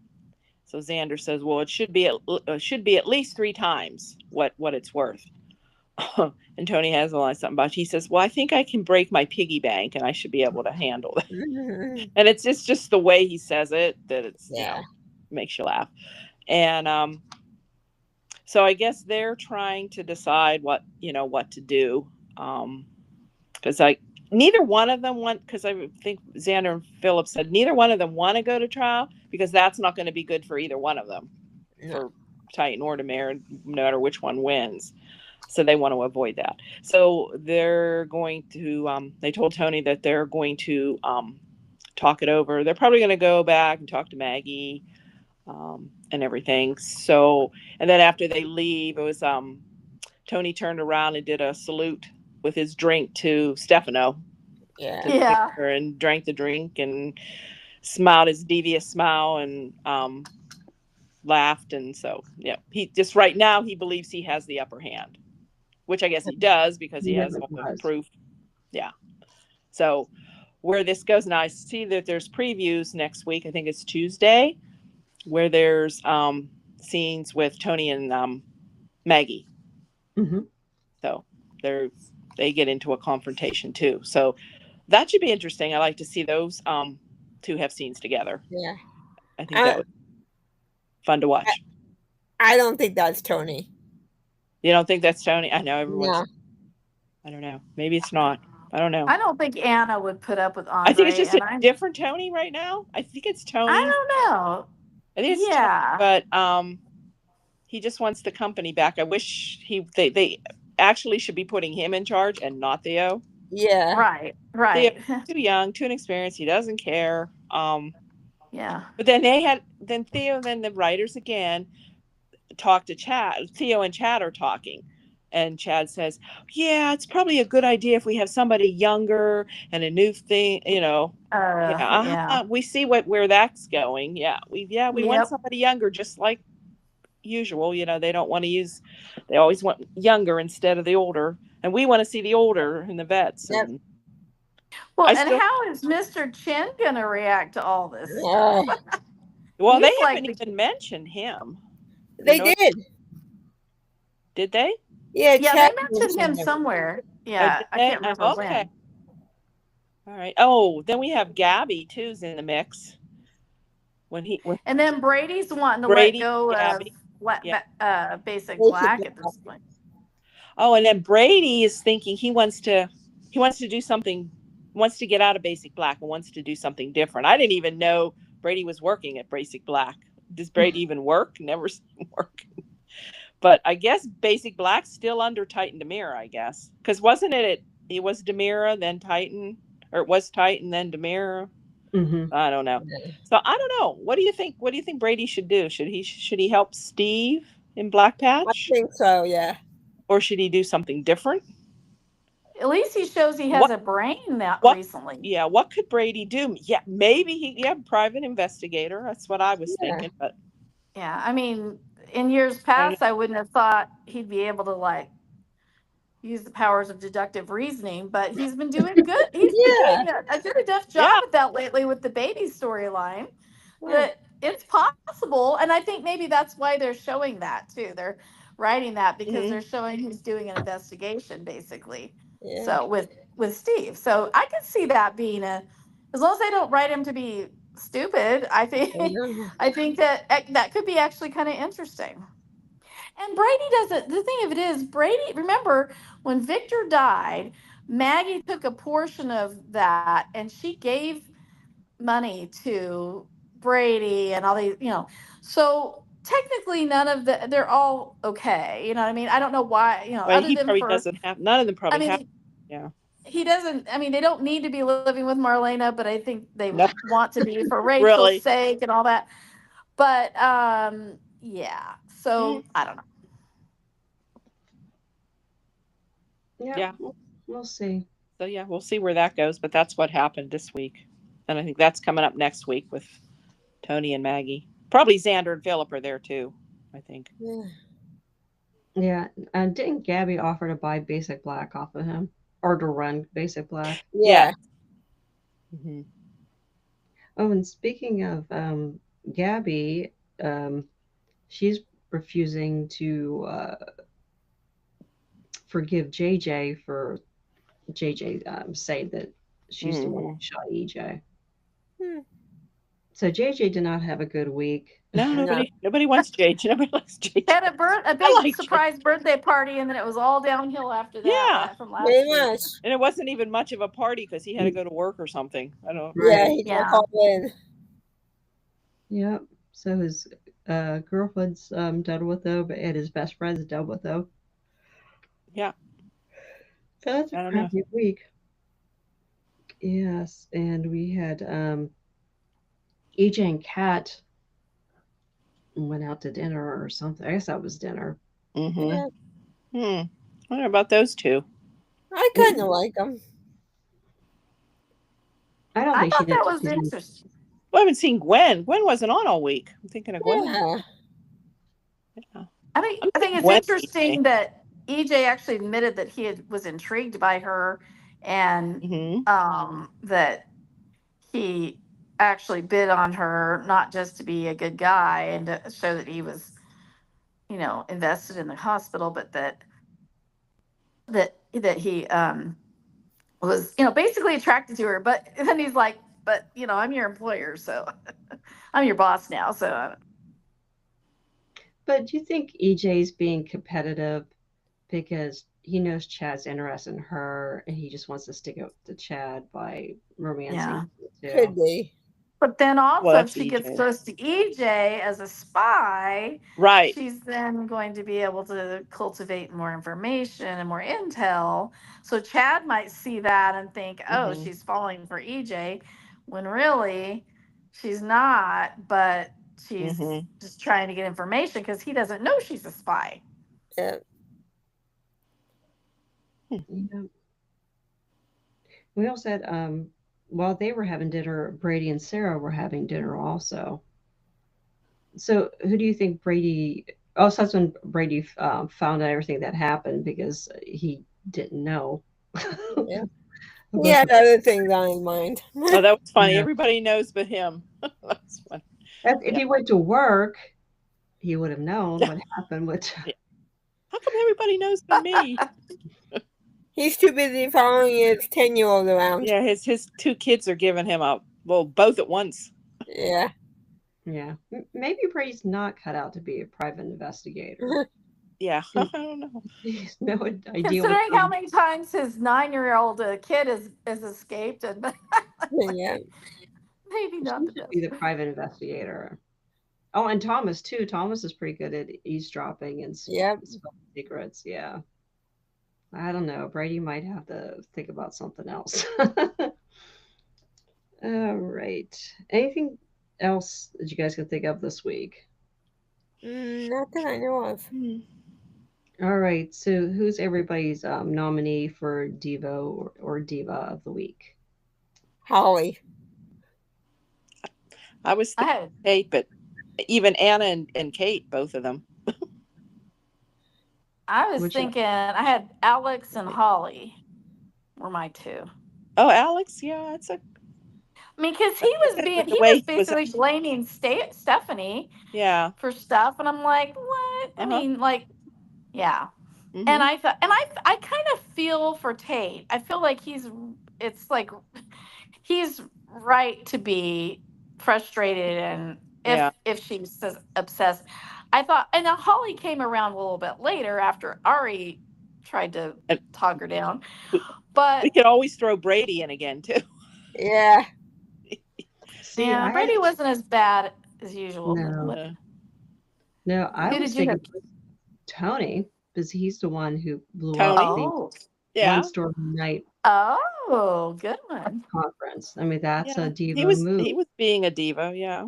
So Xander says, well, it should be at least 3 times what it's worth. And Tony has a lot something about it. He says, well, I think I can break my piggy bank and I should be able to handle it. And it's just the way he says it that it's, makes you laugh. And so I guess they're trying to decide what to do. Because neither one of them want, because I think Xander and Philip said neither one of them want to go to trial, because that's not going to be good for either one of them, for Titan or Demira, no matter which one wins. So they want to avoid that. So they're going to, they told Tony that they're going to talk it over. They're probably going to go back and talk to Maggie and everything. So, and then after they leave, it was Tony turned around and did a salute with his drink to Stefano. Yeah. And drank the drink and smiled his devious smile and laughed. And so, he just right now, he believes he has the upper hand, which I guess he does because he has all the proof. Yeah. So where this goes, and I see that there's previews next week. I think it's Tuesday, where there's scenes with Tony and Maggie. Mm-hmm. So they get into a confrontation too. So that should be interesting. I like to see those two have scenes together. Yeah. I think that would be fun to watch. I don't think that's Tony. You don't think that's Tony? I know everyone's. No. I don't know. Maybe it's not. I don't know. I don't think Anna would put up with Andre. I think it's just a different Tony right now. I think it's Tony. I don't know. I think it's Tony, but he just wants the company back. I wish they actually should be putting him in charge and not Theo. Yeah. Right. Theo's too young, too inexperienced. He doesn't care. Yeah. But then Theo, the writers again talk to Chad. Theo and Chad are talking. And Chad says, yeah, it's probably a good idea if we have somebody younger and a new thing, We see where that's going. Yeah. We want somebody younger, just like usual. They don't want to they always want younger instead of the older. And we want to see the older in the vets. Yep. And how is Mr. Chin going to react to all this? Well, they haven't even mentioned him. They did. Did they? Yeah, they mentioned him somewhere. Yeah, I can't remember when. Okay. All right. Oh, then we have Gabby too's in the mix. And then Brady's wanting to let go of Basic Black at this point. Oh, and then Brady is thinking he wants to do something, wants to get out of Basic Black and wants to do something different. I didn't even know Brady was working at Basic Black. Does Brady even work? Never seen him work. But I guess Basic Black's still under Titan Demira, I guess. Because wasn't it was Demira, then Titan, or it was Titan, then Demira? Mm-hmm. I don't know. So I don't know. What do you think? What do you think Brady should do? Should he help Steve in Black Patch? I think so, yeah. Or should he do something different? At least he shows he has a brain recently. Yeah, what could Brady do? Yeah, maybe private investigator. That's what I was thinking. But yeah, I mean, in years past, I wouldn't have thought he'd be able to use the powers of deductive reasoning, but he's been doing good. He's been doing a good enough job at that lately with the baby storyline that it's possible. And I think maybe that's why they're showing that too. They're writing that because they're showing he's doing an investigation basically. Yeah. So with Steve. So I could see that being as long as they don't write him to be stupid, I think that could be actually kind of interesting. And Brady doesn't. The thing of it is, Brady. Remember when Victor died, Maggie took a portion of that, and she gave money to Brady and all these. So technically, none of they're all okay. You know what I mean? I don't know why. Well, he probably doesn't have. None of them probably have. Yeah. He doesn't. I mean, they don't need to be living with Marlena, but I think they want to be for Rachel's sake and all that. But yeah. So I don't know. Yeah. We'll see. So yeah, we'll see where that goes. But that's what happened this week, and I think that's coming up next week with Tony and Maggie. Probably Xander and Philip are there too, I think. Yeah. Yeah. And didn't Gabby offer to buy Basic Black off of him? Or to run Basic Black? Yeah. Hmm. Oh, and speaking of Gabby, she's refusing to forgive JJ for JJ saying that she's the one who shot EJ. Hmm. So JJ did not have a good week. No, No. nobody wants JJ. Nobody likes JJ. Had a big like surprise birthday party, and then it was all downhill after that. Yeah. From last Pretty week. much. And it wasn't even much of a party because he had to go to work or something. I don't. Right. Yeah, he Yeah. got called in. Yep. So his girlfriend's done with him, and his best friend's done with him. Yeah. That's I a don't know. crappy week. Yes, and we had EJ and Kat went out to dinner or something. I guess that was dinner. Mm-hmm. Yeah. I wonder about those two. I kind of like him. I don't I think thought that was she's interesting. Well, I haven't seen Gwen. Gwen wasn't on all week. I'm thinking of Gwen. Yeah. Yeah. I think it's Gwen- interesting that EJ actually admitted that he was intrigued by her, and Mhm. that he actually bid on her not just to be a good guy and to show that he was, invested in the hospital, but that he was, basically attracted to her. But then he's like, but I'm your employer, so I'm your boss now, so. But do you think EJ's being competitive because he knows Chad's interested in her and he just wants to stick up to Chad by romancing the two? Could be. But then also, Well, if that's she gets EJ. close to EJ as a spy, Right. she's then going to be able to cultivate more information and more intel. So Chad might see that and think, oh, Mhm. she's falling for EJ, when really she's not, but she's Mhm. just trying to get information because he doesn't know she's a spy. Yeah. Yeah. We also had while they were having dinner, Brady and Sarah were having dinner also. So who do you think Brady? Oh, so that's when Brady found out everything that happened because he didn't know. Yeah. He had other things on his mind. Oh, that was funny. Yeah. Everybody knows but him. That's funny. If he went to work, he would have known what happened. Which How come everybody knows but me? He's too busy following his 10-year-old around. Yeah, his two kids are giving him both at once. Yeah. yeah, maybe Brady's not cut out to be a private investigator. Yeah, I don't know. He's no idea. Considering how many times his 9-year-old kid has escaped, and Yeah. maybe not the He should best. be the private investigator. Oh, and Thomas too. Thomas is pretty good at eavesdropping and Yep. spelling secrets. Yeah. I don't know. Brady might have to think about something else. All right. Anything else that you guys can think of this week? Not that I know of. All right. So who's everybody's nominee for Devo or Diva of the week? Holly. I was I thinking had Kate, but even Anna and Kate, both of them. I was Which one? thinking I had Alex and Holly were my two. Oh, Alex, yeah, it's a I mean, because he was The way he was- basically blaming Stephanie yeah. for stuff, and I'm like, what? I Uh-huh. mean, like, yeah. Mhm. And I thought, and I kind of feel for Tate. I feel like he's right to be frustrated, and if she's obsessed. I thought, and now Holly came around a little bit later after Ari tried to talk her down. But we could always throw Brady in again too. Yeah. See, yeah, Brady wasn't as bad as usual. No. No, I Who was did you thinking Tony because he's the one who blew Tony? up Oh, the Yeah. One Story Night oh, good one. conference. I mean, that's Yeah. a diva He was move. being a diva, yeah.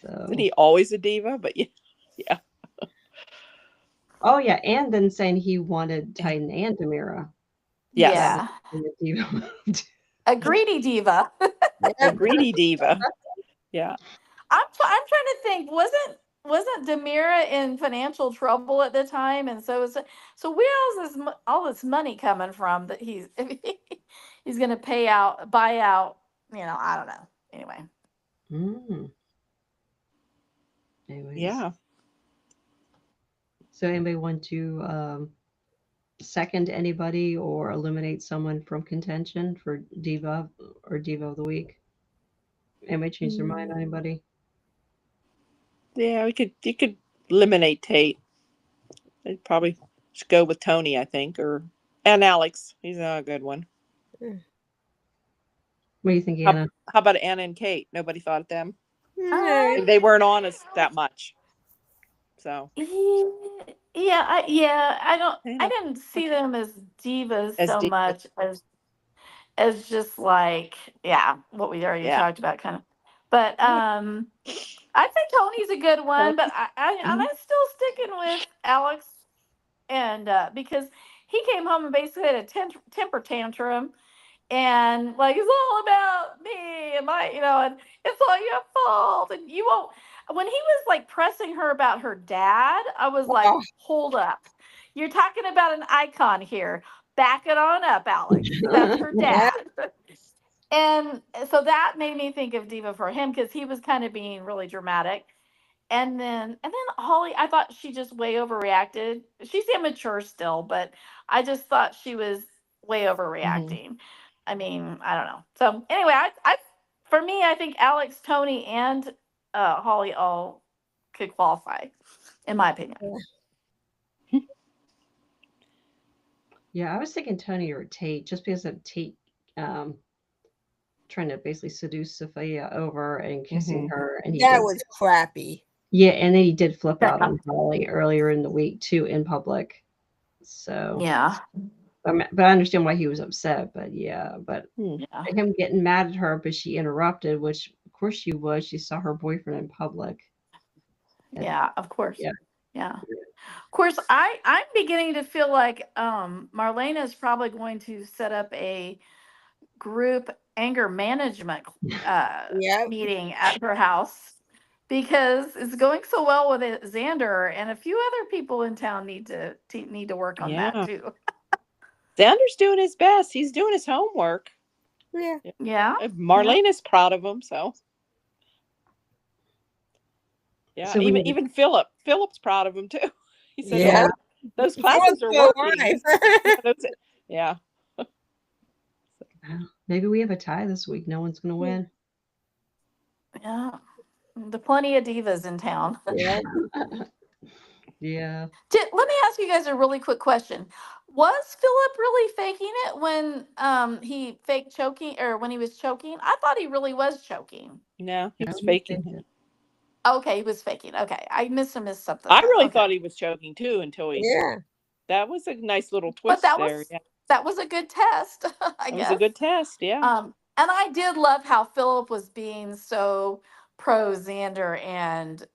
So. Isn't he always a diva? But yeah. Oh yeah, and then saying he wanted Titan and Demira. Yes. Yeah, The diva move. a greedy diva. A greedy diva. Yeah. I'm trying to think. Wasn't Demira in financial trouble at the time? And so where else is all this money coming from that he's going to buy out? I don't know. Anyway. Anyways. Yeah. So anybody want to second anybody or eliminate someone from contention for Diva or Diva of the Week? Anybody change their mind on anybody? Yeah, you could eliminate Tate. I'd probably should go with Tony, I think, and Alex. He's a good one. What do you think, Anna? How about Anna and Kate? Nobody thought of them. No. They weren't on us that much. So Yeah, I didn't see them as divas As so divas. much as just like, what we already Yeah. talked about kind of. But I think Tony's a good one, but I'm still sticking with Alex, and because he came home and basically had a temper tantrum, and like it's all about me and and it's all your fault, and you won't. When he was like pressing her about her dad, I was like, Oh. hold up, you're talking about an icon here. Back it on up, Alex. That's her dad. And so that made me think of Diva for him because he was kind of being really dramatic. And then Holly, I thought she just way overreacted. She's immature still, but I just thought she was way overreacting. I mean, I don't know. So anyway, I for me, I think Alex, Tony, and Holly all could qualify, in my opinion. Yeah, I was thinking Tony or Tate, just because of Tate trying to basically seduce Sophia over and kissing her, and that was crappy. Yeah, and then he did flip out on Holly earlier in the week too in public. So yeah, but I understand why he was upset. But him getting mad at her, but she interrupted, which of course she was. She saw her boyfriend in public. Yeah, of course. Yeah. Of course, I'm beginning to feel like Marlena is probably going to set up a group anger management meeting at her house because it's going so well with Xander, and a few other people in town need to work on that too. Xander's doing his best. He's doing his homework. Yeah. Marlene is proud of him, so. Yeah, so even Philip's proud of him too. He said, those classes are working. Yeah. Maybe we have a tie this week. No one's going to win. Yeah. There are plenty of divas in town. Yeah. Yeah. Let me ask you guys a really quick question. Was Philip really faking it when he faked choking, or when he was choking? I thought he really was choking. No, he was faking it. Okay, he was faking. Okay, I missed something. I really thought he was choking too until he. Yeah. That was a nice little twist there. That was a good test. I guess. It was a good test. Yeah. And I did love how Philip was being so pro Xander and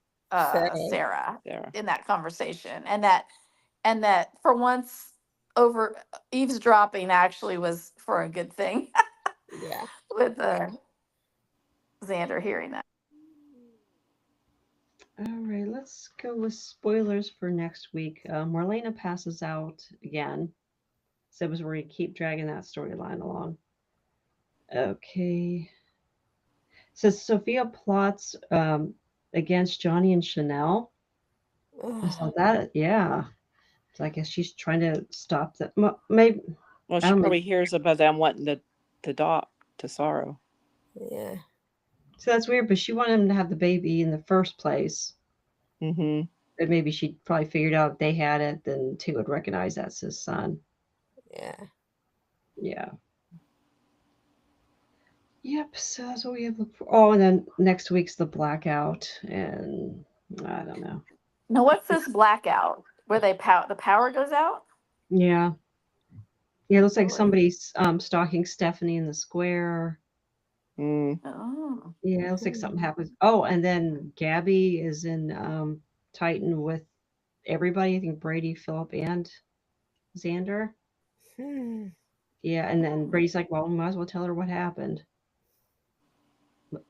Sarah in that conversation, and that for once over eavesdropping actually was for a good thing. Yeah. With Xander hearing that. All right, let's go with spoilers for next week. Marlena passes out again. So we're going to keep dragging that storyline along. Okay. So Sophia plots against Johnny and Chanel. So that, So I guess she's trying to stop that. Maybe. Well, she probably hears about them wanting to adopt Tesoro. Yeah. So that's weird, but she wanted him to have the baby in the first place. Mm-hmm. But maybe she probably figured out if they had it, then T would recognize that's his son. Yeah. Yeah. Yep. So that's what we have to look for. Oh, and then next week's the blackout, and I don't know. Now, what's this blackout? Where the power goes out? Yeah. Yeah, it looks like somebody's stalking Stephanie in the square. Mm. Oh. Yeah, it looks like something happens. Oh, and then Gabby is in Titan with everybody. I think Brady, Philip, and Xander. Yeah, and then Brady's like, well, we might as well tell her what happened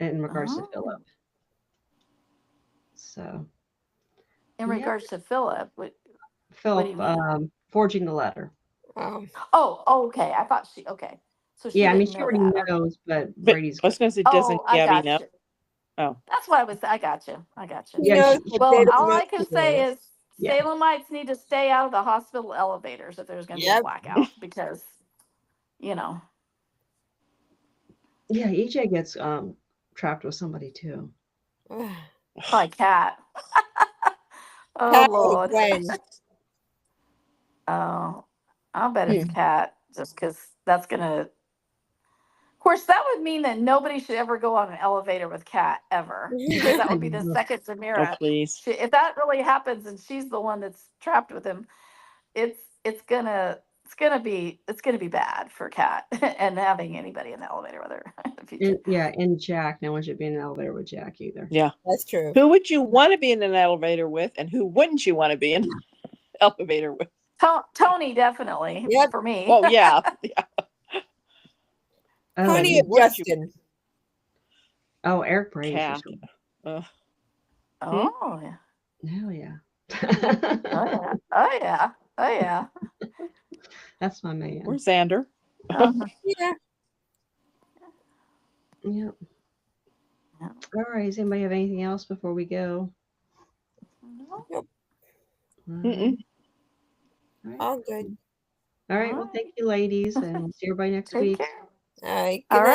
in regards to Philip. So In Yeah. regards to Philip, do you Philip mean? forging the letter. Oh, okay. I thought okay. So she Yeah, I mean didn't she know already that. Okay. knows, but But Brady's I was going to say, doesn't Oh, I Gabby got know? you. Oh, That's what I was. I got you. I got you. He Yeah, knows, she- but they Well, don't all know I can he say knows. is Yeah. Salemites need to stay out of the hospital elevators if there's going to be a Yep. blackout because, you know. Yeah, EJ gets trapped with somebody too. Probably Cat. Oh Cat or Lord. Gwen. Oh, I'll bet it's Hmm. Cat just because that's gonna. Of course, that would mean that nobody should ever go on an elevator with Cat ever, because that would be the second oh, Samira. please. If that really happens and she's the one that's trapped with him, it's gonna be bad for Cat and having anybody in the elevator with her in the future. And Jack. No one should be in an elevator with Jack either. Yeah. That's true. Who would you want to be in an elevator with, and who wouldn't you want to be in an elevator with? Tony definitely Yep. for me. Oh, yeah. Yeah. Oh, Tony yeah. or Wouldn't you- Justin? Oh, Eric Brady. Cat. For sure. Oh yeah. Hell yeah. Oh yeah. Oh yeah. Oh yeah. That's my man. Or Xander. Uh-huh. Yeah. Yep. Yeah. All right. Does anybody have anything else before we go? No. All Mm-mm. right. All good. All right. Well, All thank you, ladies, and see everybody next Take week. care. All right. All Good right. night.